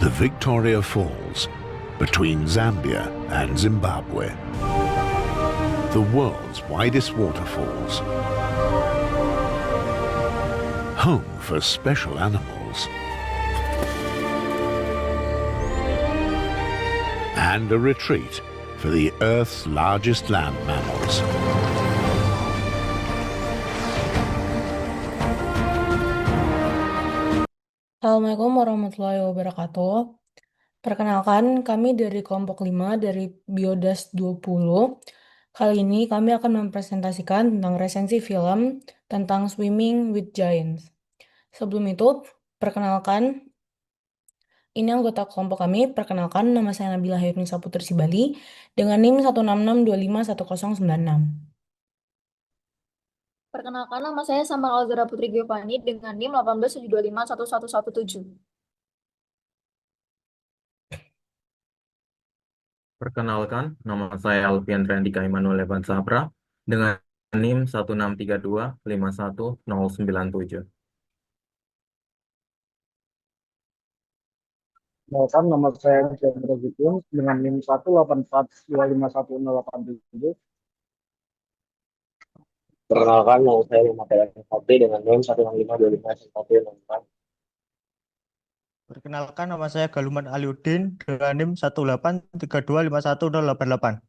The Victoria Falls, between Zambia and Zimbabwe. The world's widest waterfalls. Home for special animals. And a retreat for the Earth's largest land mammals. Assalamualaikum warahmatullahi wabarakatuh. Perkenalkan, kami dari kelompok 5 dari Biodas 20. Kali ini kami akan mempresentasikan tentang resensi film tentang Swimming with Giants. Sebelum itu, perkenalkan, ini anggota kelompok kami. Perkenalkan, nama saya Nabila Hayatnisa Putri Sibali dengan NIM 166251096. Perkenalkan, nama saya Samal Alzara Putri Giovanni dengan NIM 187251117. Perkenalkan, nama saya Alfian Trendika Immanuel Evan Sabra dengan NIM 163251097. Perkenalkan, nama saya Chandra Zikun dengan NIM 18425510877. Perkenalkan, nama saya Muhammad Fatih dengan NIM 165251164. Perkenalkan, nama saya Galuman Aliuddin dengan NIM 183251088.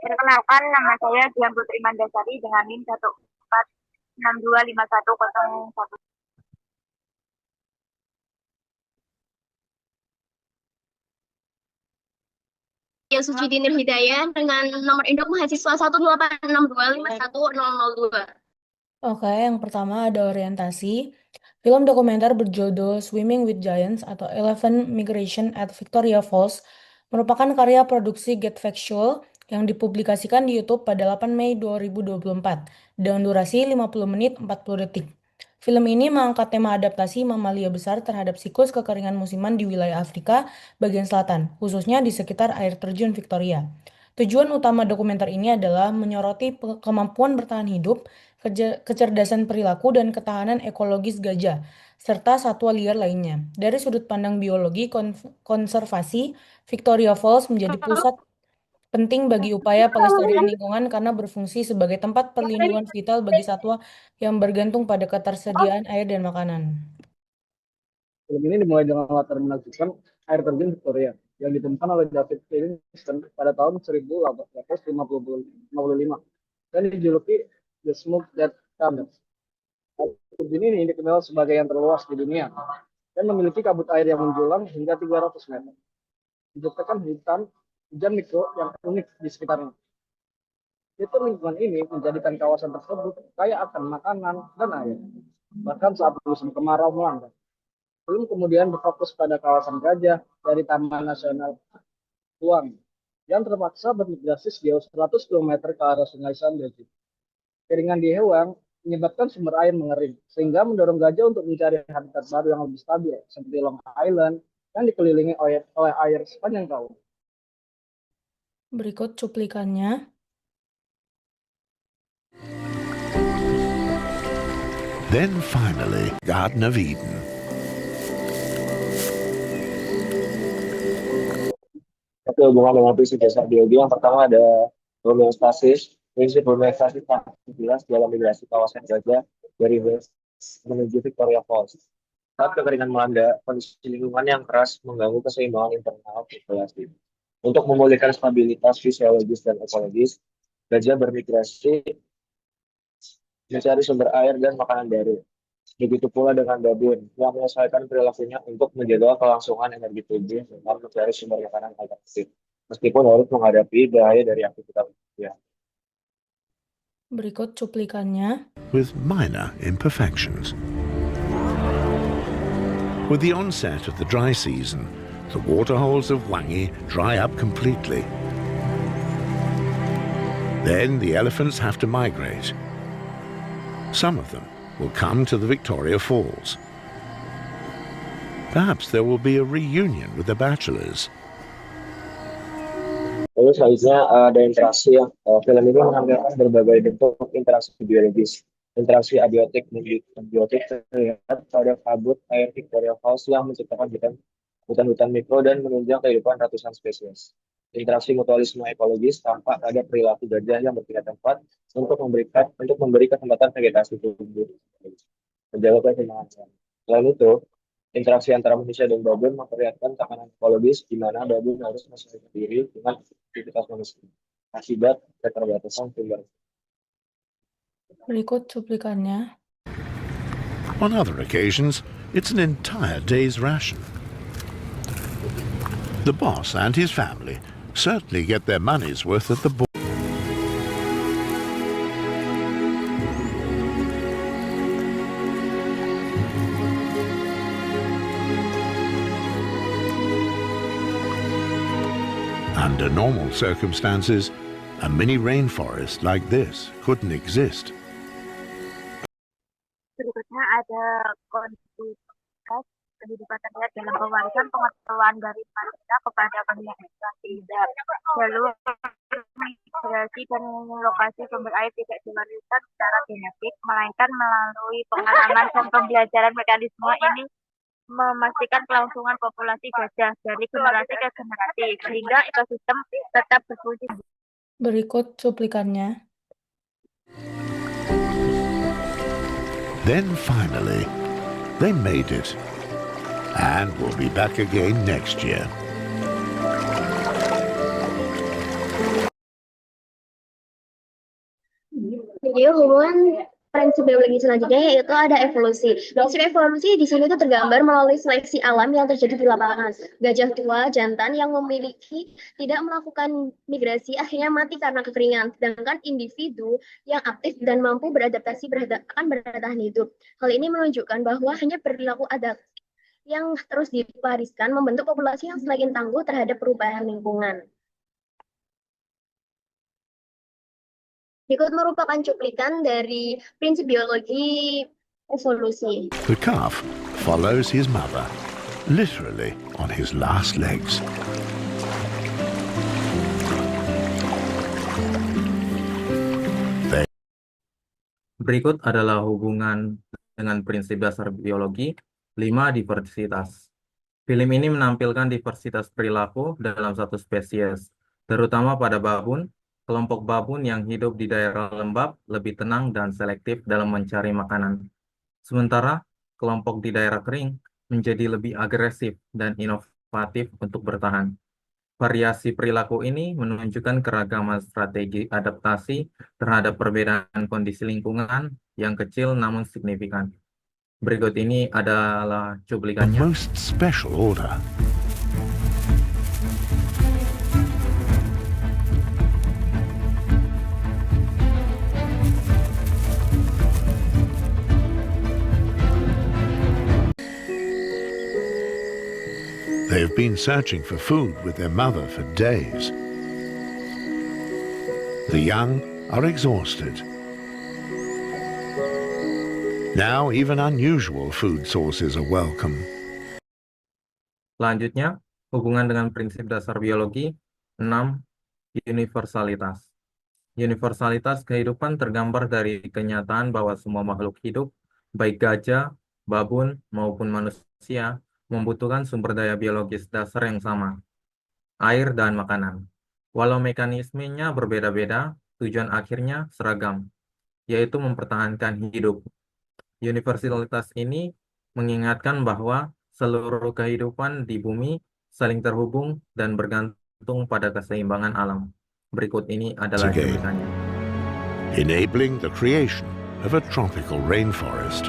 Perkenalkan, nama saya Dian Putri Mandasari dengan NIM 146251001. Ya, Suci Dinir Hidayah dengan nomor induk mahasiswa 18625151002. Oke, yang pertama ada orientasi. Film dokumenter berjudul Swimming with Giants atau Elephant Migration at Victoria Falls merupakan karya produksi Get Factual yang dipublikasikan di YouTube pada 8 Mei 2024 dengan durasi 50 menit 40 detik. Film ini mengangkat tema adaptasi mamalia besar terhadap siklus kekeringan musiman di wilayah Afrika bagian selatan, khususnya di sekitar air terjun Victoria. Tujuan utama dokumenter ini adalah menyoroti kemampuan bertahan hidup, kecerdasan perilaku, dan ketahanan ekologis gajah, serta satwa liar lainnya. Dari sudut pandang biologi konservasi, Victoria Falls menjadi pusat penting bagi upaya pelestarian lingkungan karena berfungsi sebagai tempat perlindungan vital bagi satwa yang bergantung pada ketersediaan air dan makanan. Film ini dimulai dengan latar menakjubkan air terjun Victoria yang ditemukan oleh David Livingstone pada tahun 1855 dan dijuluki The Smoke That Covers. Air terjun ini dikenal sebagai yang terluas di dunia dan memiliki kabut air yang menjulang hingga 300 meter. Menciptakan hujan mikro yang unik di sekitarnya. Fitur lingkungan ini menjadikan kawasan tersebut kaya akan makanan dan air, bahkan saat musim kemarau melanda. Film kemudian berfokus pada kawasan gajah dari Taman Nasional Huang yang terpaksa bermigrasi sejauh 100 km ke arah Sungai Zambezi. Keringan di Hewang menyebabkan sumber air mengering, sehingga mendorong gajah untuk mencari habitat baru yang lebih stabil, seperti Long Island yang dikelilingi oleh air sepanjang tahun. Berikut cuplikannya. Then finally, Garden of Eden. Tapi hubungan dengan prinsip dasar biologi yang pertama ada homeostasis. Prinsip homeostasis sangat jelas dalam migrasi kawasan gajah dari west menuju Victoria Falls. Saat kekeringan melanda, kondisi lingkungan yang keras mengganggu keseimbangan internal populasi. Untuk memulihkan stabilitas fisiologis dan ekologis, gajah bermigrasi mencari sumber air dan makanan baru. Begitu pula dengan babun yang menyesuaikan perilakunya untuk menjaga kelangsungan energi tubuh dan mencari sumber makanan alternatif, meskipun harus menghadapi bahaya dari aktivitas manusia. Berikut cuplikannya. With minor imperfections. With the onset of the dry season, the waterholes of Wangi dry up completely. Then the elephants have to migrate. Some of them will come to the Victoria Falls. Perhaps there will be a reunion with the bachelors. Lalu selanjutnya ada interaksi yang film ini menampilkan berbagai bentuk interaksi biologis Interaksi abiotik dan biotik terlihat pada kabut air Victoria Falls yang menciptakan hutan-hutan mikro dan menunjang kehidupan ratusan spesies. Interaksi mutualisme ekologis tampak pada perilaku gajah yang berpindah tempat untuk memberi kesempatan vegetasi tumbuh, menjaga keseimbangan. Selain itu, interaksi antara manusia dan babon memperlihatkan tekanan ekologis di mana babon harus menyesuaikan diri dengan aktivitas manusia akibat keterbatasan sumber. Berikut cuplikannya. On other occasions, it's an entire day's ration. The boss and his family certainly get their money's worth at the border. Under normal circumstances, a mini rainforest like this couldn't exist. Berikutnya ada kontinuitas kehidupan terlihat dalam pewarisan pengetahuan dari manusia kepada manusia tidak. Jalur migrasi dan lokasi sumber air tidak diwariskan secara genetik, melainkan melalui pengalaman dan pembelajaran. Mekanisme ini memastikan kelangsungan populasi gajah dari generasi ke generasi sehingga ekosistem tetap berfungsi. Berikut cuplikannya. Then finally, they made it. And we'll be back again next year. Jadi hubungan prinsip biologi selanjutnya yaitu ada evolusi. Prinsip evolusi di sini itu tergambar melalui seleksi alam yang terjadi di lapangan. Gajah tua jantan yang memiliki tidak melakukan migrasi akhirnya mati karena kekeringan, sedangkan individu yang aktif dan mampu beradaptasi akan bertahan hidup. Hal ini menunjukkan bahwa hanya perilaku adaptif yang terus diwariskan membentuk populasi yang semakin tangguh terhadap perubahan lingkungan. Berikut merupakan cuplikan dari prinsip biologi evolusi. The calf follows his mother, literally on his last legs. Berikut adalah hubungan dengan prinsip dasar biologi 5. Diversitas. Film ini menampilkan diversitas perilaku dalam satu spesies, terutama pada babun. Kelompok babun yang hidup di daerah lembab lebih tenang dan selektif dalam mencari makanan. Sementara kelompok di daerah kering menjadi lebih agresif dan inovatif untuk bertahan. Variasi perilaku ini menunjukkan keragaman strategi adaptasi terhadap perbedaan kondisi lingkungan yang kecil namun signifikan. Berikut ini adalah The cuplikannya. most special order. They've been searching for food with their mother for days. The young are exhausted. Now even unusual food sources are welcome. Selanjutnya, hubungan dengan prinsip dasar biologi 6. Universalitas. Universalitas kehidupan tergambar dari kenyataan bahwa semua makhluk hidup, baik gajah, babun, maupun manusia, membutuhkan sumber daya biologis dasar yang sama, air dan makanan. Walau mekanismenya berbeda-beda, tujuan akhirnya seragam, yaitu mempertahankan hidup. Universalitas ini mengingatkan bahwa seluruh kehidupan di bumi saling terhubung dan bergantung pada keseimbangan alam. Berikut ini adalah Again. cuplikannya. Enabling the creation of a tropical rainforest.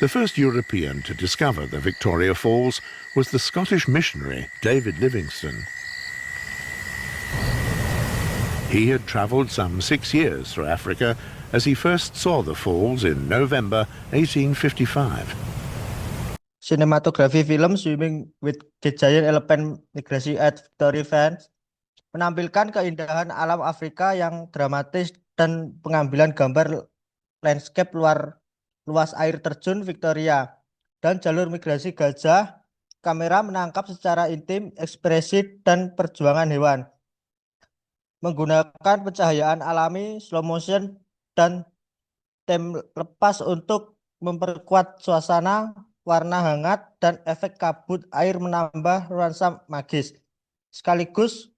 The first European to discover the Victoria Falls was the Scottish missionary David Livingstone. He had travelled some 6 years through Africa as he first saw the falls in November 1855. Sinematografi film Swimming with the Giant Elephant Migrasi at Victoria Falls menampilkan keindahan alam Afrika yang dramatis dan pengambilan gambar landscape luas air terjun Victoria dan jalur migrasi gajah kamera menangkap secara intim ekspresi dan perjuangan hewan. Menggunakan pencahayaan alami, slow motion, dan tem lepas untuk memperkuat suasana, warna hangat, dan efek kabut air menambah nuansa magis. Sekaligus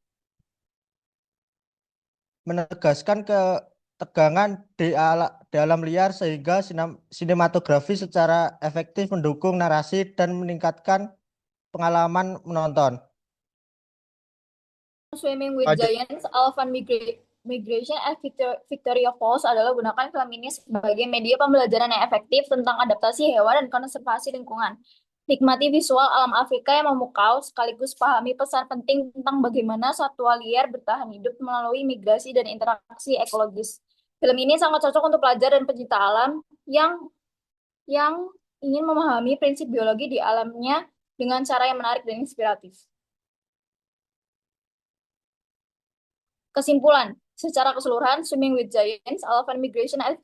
menegaskan ketegangan di alam liar sehingga sinematografi secara efektif mendukung narasi dan meningkatkan pengalaman menonton. Swimming with Pada- Giants, Elephant Migration at Victoria Falls adalah gunakan film ini sebagai media pembelajaran yang efektif tentang adaptasi hewan dan konservasi lingkungan. Nikmati visual alam Afrika yang memukau, sekaligus pahami pesan penting tentang bagaimana satwa liar bertahan hidup melalui migrasi dan interaksi ekologis. Film ini sangat cocok untuk pelajar dan pencinta alam yang ingin memahami prinsip biologi di alamnya dengan cara yang menarik dan inspiratif. Kesimpulan, secara keseluruhan, Swimming with Giants, Elephant Migration at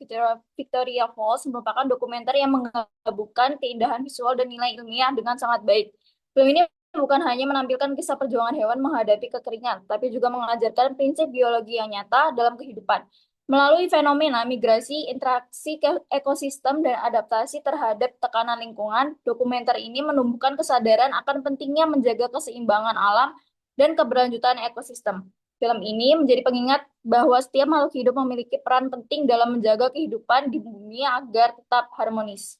Victoria Falls merupakan dokumenter yang menggabungkan keindahan visual dan nilai ilmiah dengan sangat baik. Film ini bukan hanya menampilkan kisah perjuangan hewan menghadapi kekeringan, tapi juga mengajarkan prinsip biologi yang nyata dalam kehidupan. Melalui fenomena migrasi, interaksi ekosistem, dan adaptasi terhadap tekanan lingkungan, dokumenter ini menumbuhkan kesadaran akan pentingnya menjaga keseimbangan alam dan keberlanjutan ekosistem. Film ini menjadi pengingat bahwa setiap makhluk hidup memiliki peran penting dalam menjaga kehidupan di bumi agar tetap harmonis.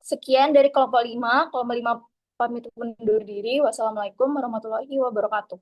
Sekian dari kelompok 5. Kelompok 5 pamit undur diri. Wassalamualaikum warahmatullahi wabarakatuh.